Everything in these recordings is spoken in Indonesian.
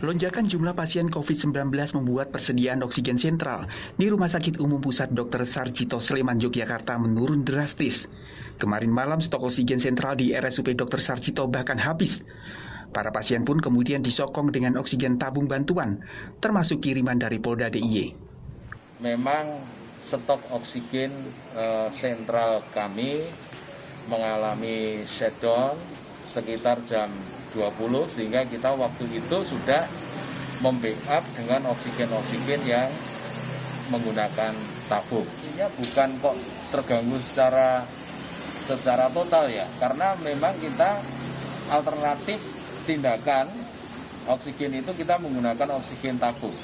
Lonjakan jumlah pasien COVID-19 membuat persediaan oksigen sentral di Rumah Sakit Umum Pusat Dr. Sarjito Sleman, Yogyakarta menurun drastis. Kemarin malam stok oksigen sentral di RSUP Dr. Sarjito bahkan habis. Para pasien pun kemudian disokong dengan oksigen tabung bantuan, termasuk kiriman dari Polda DIY. Memang stok oksigen sentral kami mengalami shutdown sekitar jam 20, sehingga kita waktu itu sudah membackup dengan oksigen-oksigen yang menggunakan tabung. Ini bukan kok terganggu secara total ya, karena memang kita alternatif tindakan oksigen itu kita menggunakan oksigen tabung.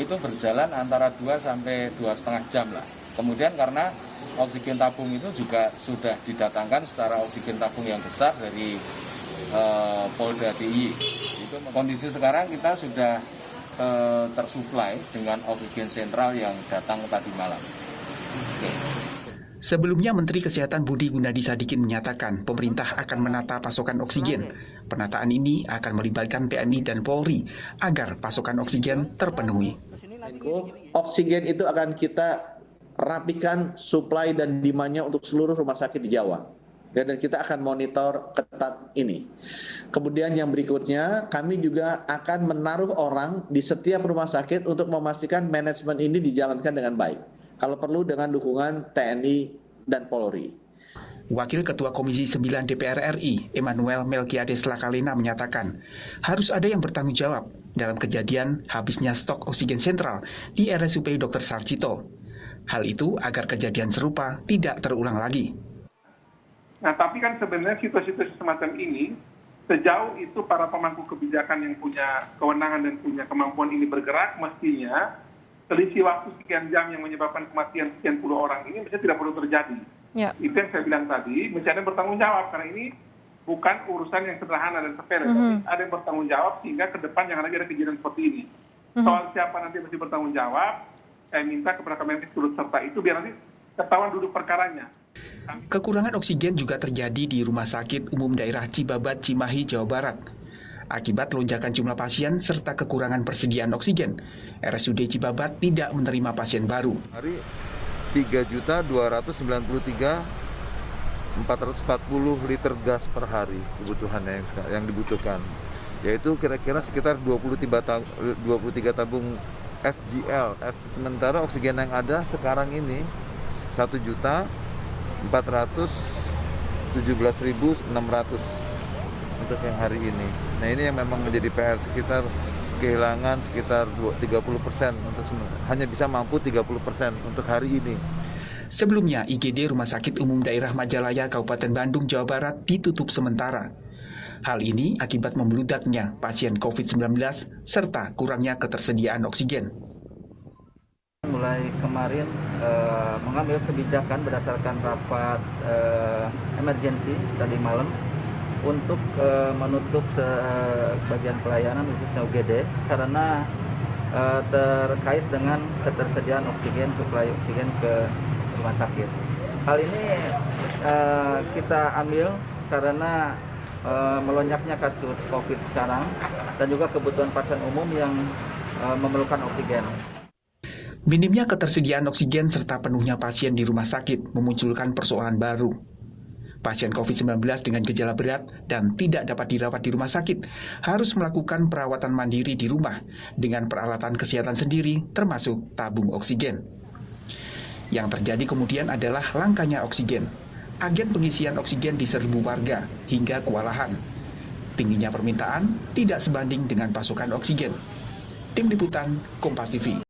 Itu berjalan antara 2 sampai 2,5 jam lah. Kemudian karena oksigen tabung itu juga sudah didatangkan secara oksigen tabung yang besar dari Polda DIY. Itu kondisi sekarang kita sudah tersuplai dengan oksigen sentral yang datang tadi malam. Oke. Sebelumnya, Menteri Kesehatan Budi Gunadi Sadikin menyatakan pemerintah akan menata pasokan oksigen. Penataan ini akan melibatkan TNI dan Polri agar pasokan oksigen terpenuhi. Oksigen itu akan kita rapikan supply dan demand-nya untuk seluruh rumah sakit di Jawa. Dan kita akan monitor ketat ini. Kemudian yang berikutnya, kami juga akan menaruh orang di setiap rumah sakit untuk memastikan manajemen ini dijalankan dengan baik. Kalau perlu dengan dukungan TNI dan Polri. Wakil Ketua Komisi 9 DPR RI, Emmanuel Melkiades Lakalena menyatakan, harus ada yang bertanggung jawab dalam kejadian habisnya stok oksigen sentral di RSUP Dr. Sarjito. Hal itu agar kejadian serupa tidak terulang lagi. Nah, tapi kan sebenarnya situasi-situasi semacam ini, sejauh itu para pemangku kebijakan yang punya kewenangan dan punya kemampuan ini bergerak, mestinya selisih waktu sekian jam yang menyebabkan kematian sekian puluh orang ini mestinya tidak perlu terjadi. Ya. Itu yang saya bilang tadi, mesti ada yang bertanggung jawab, karena ini bukan urusan yang sederhana dan sepele, tapi ada yang bertanggung jawab sehingga ke depan jangan lagi ada kejadian seperti ini. Soal siapa nanti mesti bertanggung jawab, saya minta kepada Kemenkes turut serta itu biar nanti ketahuan duduk perkaranya. Kekurangan oksigen juga terjadi di Rumah Sakit Umum Daerah Cibabat, Cimahi, Jawa Barat. Akibat lonjakan jumlah pasien serta kekurangan persediaan oksigen, RSUD Cibabat tidak menerima pasien baru. Hari 3.294.440 liter gas per hari kebutuhannya yang dibutuhkan. Yaitu kira-kira sekitar 23 tabung FGL. Sementara oksigen yang ada sekarang ini 1.417.600 untuk yang hari ini. Nah, ini yang memang menjadi PR, sekitar kehilangan sekitar 30%, hanya bisa mampu 30% untuk hari ini. Sebelumnya, IGD Rumah Sakit Umum Daerah Majalaya, Kabupaten Bandung, Jawa Barat ditutup sementara. Hal ini akibat membludaknya pasien COVID-19 serta kurangnya ketersediaan oksigen. Mulai kemarin mengambil kebijakan berdasarkan rapat emergensi tadi malam untuk menutup bagian pelayanan khususnya UGD karena terkait dengan ketersediaan oksigen, suplai oksigen ke rumah sakit. Hal ini kita ambil karena melonjaknya kasus COVID sekarang dan juga kebutuhan pasien umum yang memerlukan oksigen. Minimnya ketersediaan oksigen serta penuhnya pasien di rumah sakit memunculkan persoalan baru. Pasien COVID-19 dengan gejala berat dan tidak dapat dirawat di rumah sakit harus melakukan perawatan mandiri di rumah dengan peralatan kesehatan sendiri termasuk tabung oksigen. Yang terjadi kemudian adalah langkanya oksigen. Agen pengisian oksigen diserbu warga hingga kewalahan. Tingginya permintaan tidak sebanding dengan pasokan oksigen. Tim Liputan, Kompas TV.